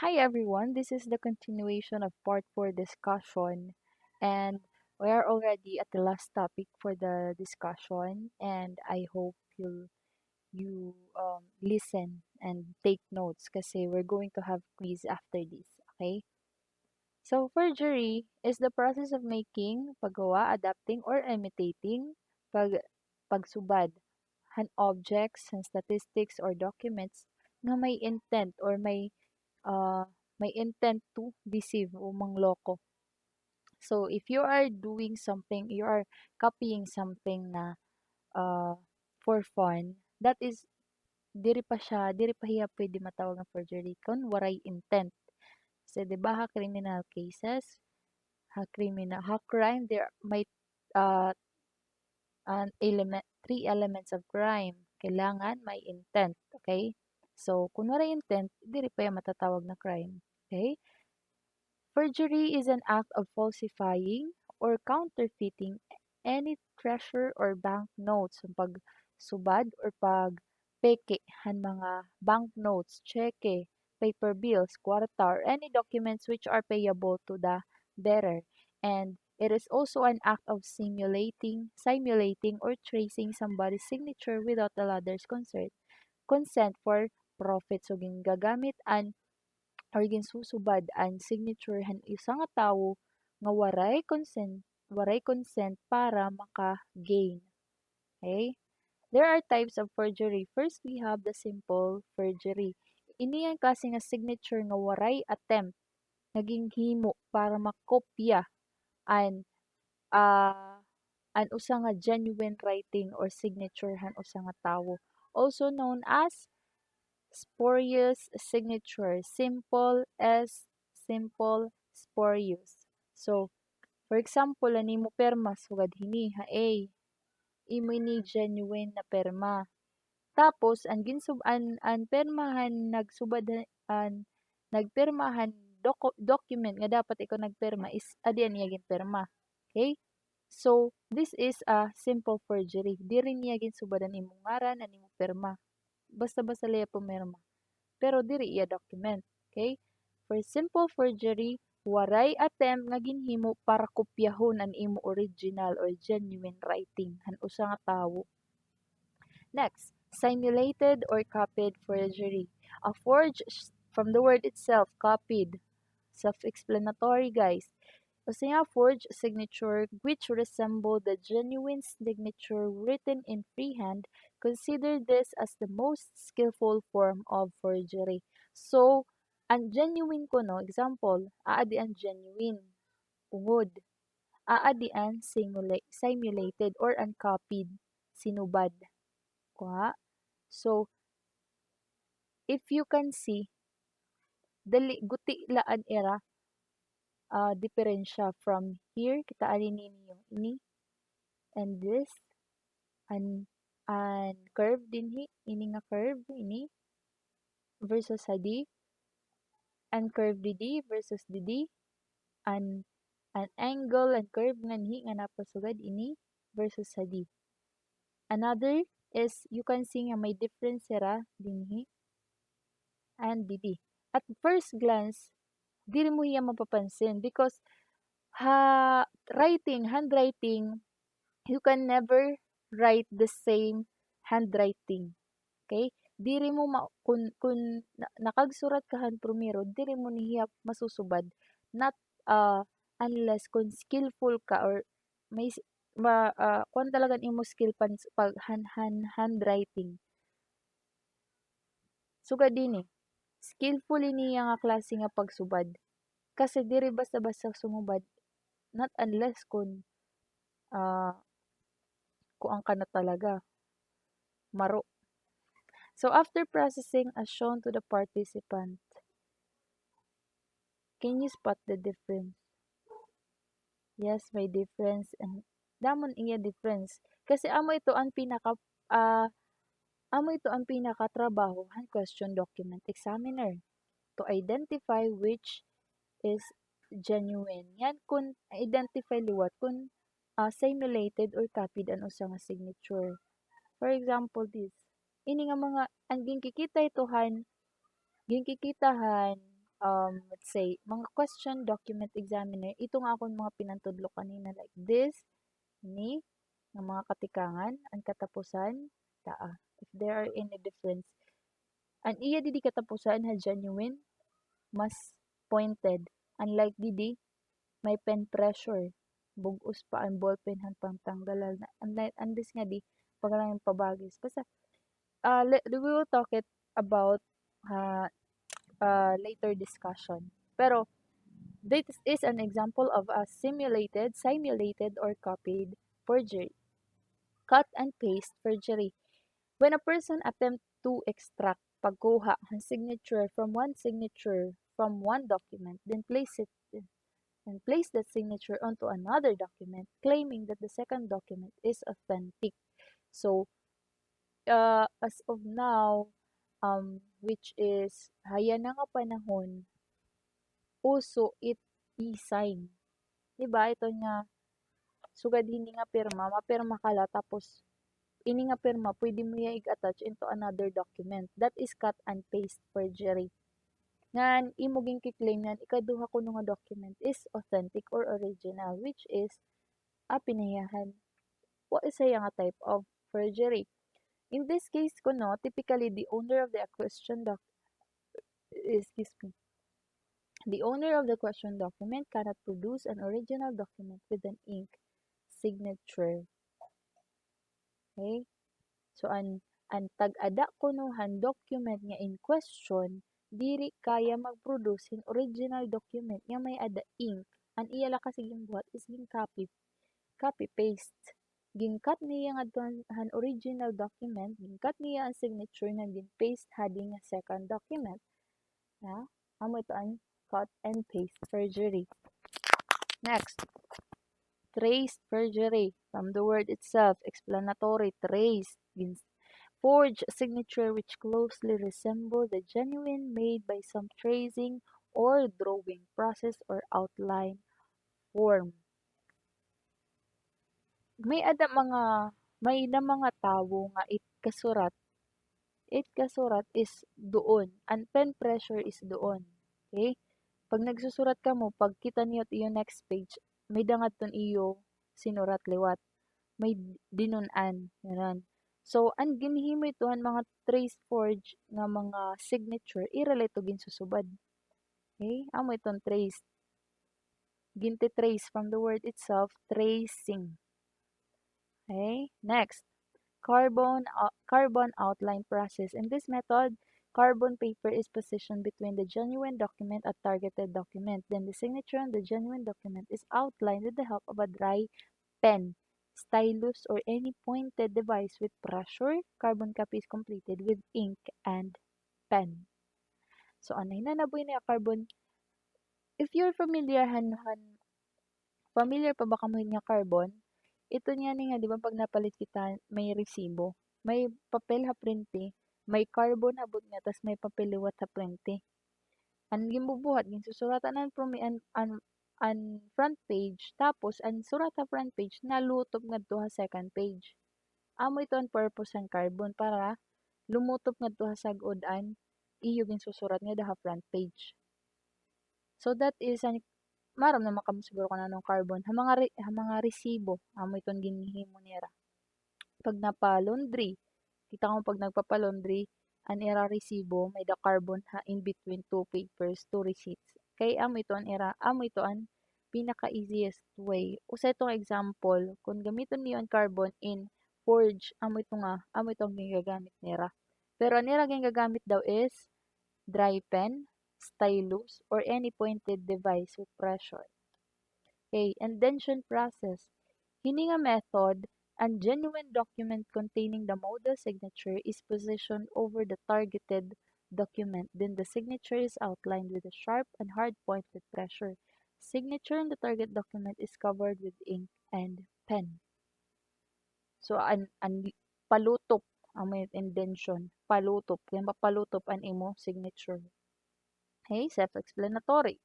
Hi everyone, this is the continuation of part 4 discussion, and we are already at the last topic for the discussion, and I hope you listen and take notes kasi we're going to have quiz after this, okay? So forgery is the process of making, paggawa, adapting, or imitating pagsubad han objects and statistics or documents nga uh, may intent to deceive o mangloko. So, if you are doing something, you are copying something na uh, for fun, that is, diri pa hiya pwede matawag ng forgery kung waray intent. So, di ba, ha criminal cases, ha crime, there may uh, three elements of crime. Kailangan may intent, okay? So, kung waray intent, diri pa yan matatawag na crime. Okay? Forgery is an act of falsifying or counterfeiting any treasure or banknotes. Yung pagsubad or pagpeke han mga banknotes, cheque, paper bills, kwarta, or any documents which are payable to the bearer. And it is also an act of simulating or tracing somebody's signature without the other's consent for profit. So, gagamit an or ginsusubad ang signaturehan isa nga tawo nga waray consent para maka-gain. Okay? There are types of forgery. First, we have the simple forgery. Ini ang klase nga signature nga waray attempt naging himo para makopya an an usa nga genuine writing or signature han usa nga tawo. Also known as spurious signature. Simple, spurious. So, for example, ani mo perma sugad hini ha A. Imo ni genuine na perma. Tapos ang permahan nagpermahan document nga dapat ikaw nagperma is adi niya ginperma. Okay? So, this is a simple forgery. Diri niya ginsubadan imong ngaran ani mo perma. Basta-basta liya pumirma. Pero diri iya document. Okay? For simple forgery, waray attempt nga ginhimo para kopyahon ang imo original or genuine writing han usa nga tawo. Next, simulated or copied forgery. A forge from the word itself, copied. Self-explanatory, guys. Kasi nga forged signature which resemble the genuine signature written in freehand, consider this as the most skillful form of forgery. So, ang genuine ko no, example, aadi ang genuine, ungod. Aadi ang simulated or uncopied, sinubad. Kuha. So, if you can see, dali guti laan era diferensya from here kita alinin yung ini and this and curve dinhi ini nga curve ini versus hadi and curve didi versus didi and an angle and curve nganhi nga napasugad ini versus hadi. Another is you can see nga may difference sira dinhi and didi. At first glance, dili mo hiya mapapansin because handwriting, you can never write the same handwriting. Okay? Diri mo kun nakagsurat ka han primero, diri mo niya masusubad. Not unless kung skillful ka or may kung talaga imo skill pag handwriting. Sugad dinhi, skillful niya nga klase nga pagsubad. Kasi diri basta-basta sumubad, not unless ah, kung ang kana talaga, maro. So after processing as shown to the participant, can you spot the difference? Yes, may difference and damon iya difference. Kasi ah, amo ito ang pinakatrabahohan question document examiner to identify which is genuine. Yan kung identify liwat kung simulated or copied ang usa nga signature. For example, this. Ini nga mga ang ginkikitahan let's say, mga question document examiner, ito nga akong mga pinantudlo kanina like this, ni, ng mga katikangan, ang katapusan, taa. If there are any difference. Ang iya didi katapusan ha genuine, mas pointed. Unlike didi, may pen pressure. Bugos pa ang ballpen han pangtanggalal na. Andis nga di, pag lang pabagis. Basta, we will talk it about uh, later discussion. Pero, this is an example of a simulated or copied forgery. Cut and paste forgery. When a person attempts to extract, pagkuha, ang signature from one document, then place that signature onto another document, claiming that the second document is authentic. So, as of now, which is, haya na nga panahon, uso it e-sign. Diba? Ito nga, sugad hindi nga pirma, mapirma ka la, tapos ini nga pirma, pwede mo ya i-attach into another document. That is cut and paste forgery. Ngan, imuging kiklaim yan, ikaduha ko nga document is authentic or original, which is, pinayahan. What is a nga type of forgery? In this case ko no, typically the owner of the question the owner of the question document cannot produce an original document with an ink signature. Okay? So, ang tag-ada kunuhan document nga in question, diri kaya mag-produce in original document nga may ada ink. Ang iyala kasi buhat is ging copy-paste. Gingkat niya nga han original document, gingkat niya ang signature nga gin-paste hadi nga second document. Yeah? Amo ito ang cut and paste forgery. Next, traced forgery. From the word itself, explanatory, traced. Forge a signature which closely resemble the genuine made by some tracing or drawing process or outline form. May mga tawo nga it kasurat is doon, and pen pressure is doon. Okay? Pag nagsusurat ka mo, pag kita niyo iyo next page, may dangat ton iyo sinurat liwat. May dinunan. Ganun. So, ang ginhimo itohan mga trace forge nga mga signature, irelate to ginsusubad. Okay? Amo itong trace. Ginti-trace from the word itself, tracing. Okay? Next, carbon outline process. In this method, carbon paper is positioned between the genuine document and targeted document. Then the signature on the genuine document is outlined with the help of a dry pen, stylus, or any pointed device with pressure. Carbon copy is completed with ink and pen. So, anay na nabuy na carbon. If you're familiar pa ba kamo nga carbon? Ito niya ni nga, di ba, pag napalit kita, may resibo. May papel ha printi, may carbon habot nga, tas may papel liwat ha printi. Ang gimbubuhat, ginsusuratan ang from an front page, tapos ang surat ha front page, nalutop nga to ha second page. Amo ito ang purpose ng carbon para lumutop nga to ha sagod-an, iyo ginsusurat nga da ha front page. So that is an maram na makam siguro ko na ng carbon. Ha mga resibo, amo itong ginhimo nira. Pag napa-laundry, kita ko pag nagpapa-laundry, an era resibo, may the carbon ha in between two papers, two receipts. Kay amo ito ang pinaka-easiest way. Usa itong example, kung gamiton niyo ang carbon in forge, amo itong ginagamit nira. Pero ang nira ginagamit daw is dry pen, stylus, or any pointed device with pressure. Okay, indentation process. Hini nga method, a genuine document containing the model signature is positioned over the targeted document. Then the signature is outlined with a sharp and hard point with pressure. Signature in the target document is covered with ink and pen. So, an palutop, ang indentation, palutop. Kaya mapalutop ang imo signature. Okay, self-explanatory.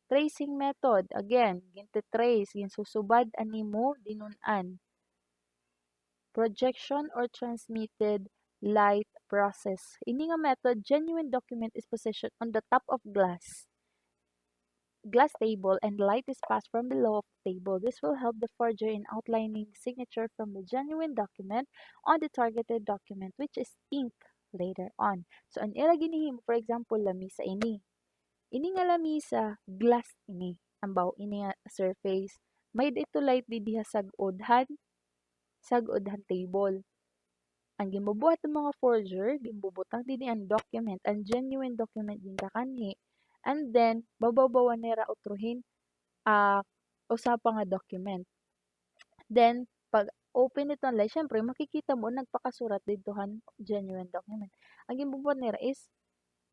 Tracing method, again, ginti-trace, ginsusubad animo dinunan. Projection or transmitted light process. Ini nga method, genuine document is positioned on the top of glass. glass table and light is passed from below of the table. This will help the forger in outlining the signature from the genuine document on the targeted document, which is ink later on. So, ang ira ginihimo, for example, lamisa ini. Ini nga lamisa, glass ini. Ambaw, ini nga surface. May dito light di diha sagudhan table. Ang gimbubuhat ng mga forger, gimbubutang din ang document, ang genuine document din kakanhi, and then bababawan nila utruhin usa pa nga document. Then pag open nito nila, syempre makikita mo nagpakasurat didtohan genuine document. Ang gimbubuhat nila is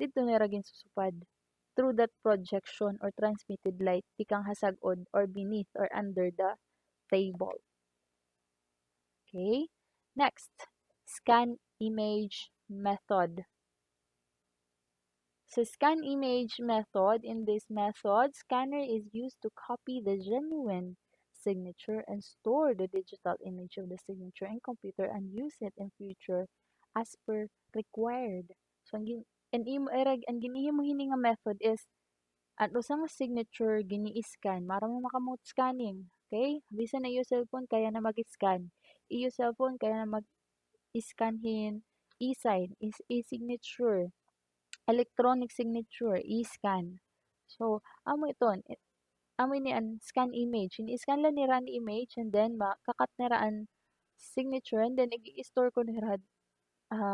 dito nila ginsusupad through that projection or transmitted light pikang hasagod or beneath or under the table. Okay? Next, scan image method. So scan image method, in this method, scanner is used to copy the genuine signature and store the digital image of the signature in computer and use it in future as per required. So ang ginihimo hini nga method is ang usa nga signature gini-scan mara mo makamot scanning. Okay? Bisan na iyo cellphone kaya na mag-scan. Iyo cellphone kaya na mag-scanhin e-sign is e-signature electronic signature, e-scan. So, amo ni an scan image. Ini-scan lang nira ang image and then makakat nira ang signature and then i-store ko nira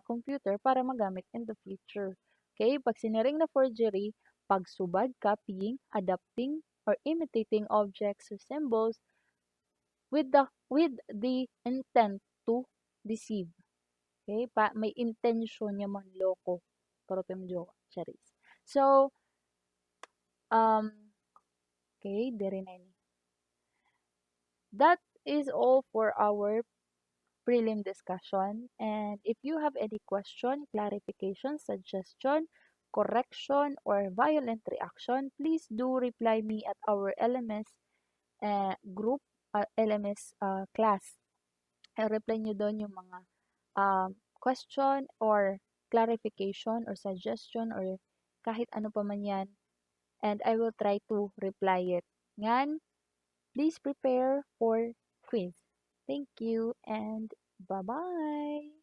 computer para magamit in the future. Okay? Pag siniring na forgery, pagsubad, copying, adapting, or imitating objects or symbols with the intent to deceive. Okay? May intention niya manloko. Pero joke, charis. So, okay, diri na ini. That is all for our prelim discussion. And if you have any question, clarification, suggestion, correction, or violent reaction, please do reply me at our LMS group, LMS class. I-reply nyo doon yung mga question or clarification or suggestion or kahit ano pa man yan. And I will try to reply it. Ngan, please prepare for quiz. Thank you and bye-bye!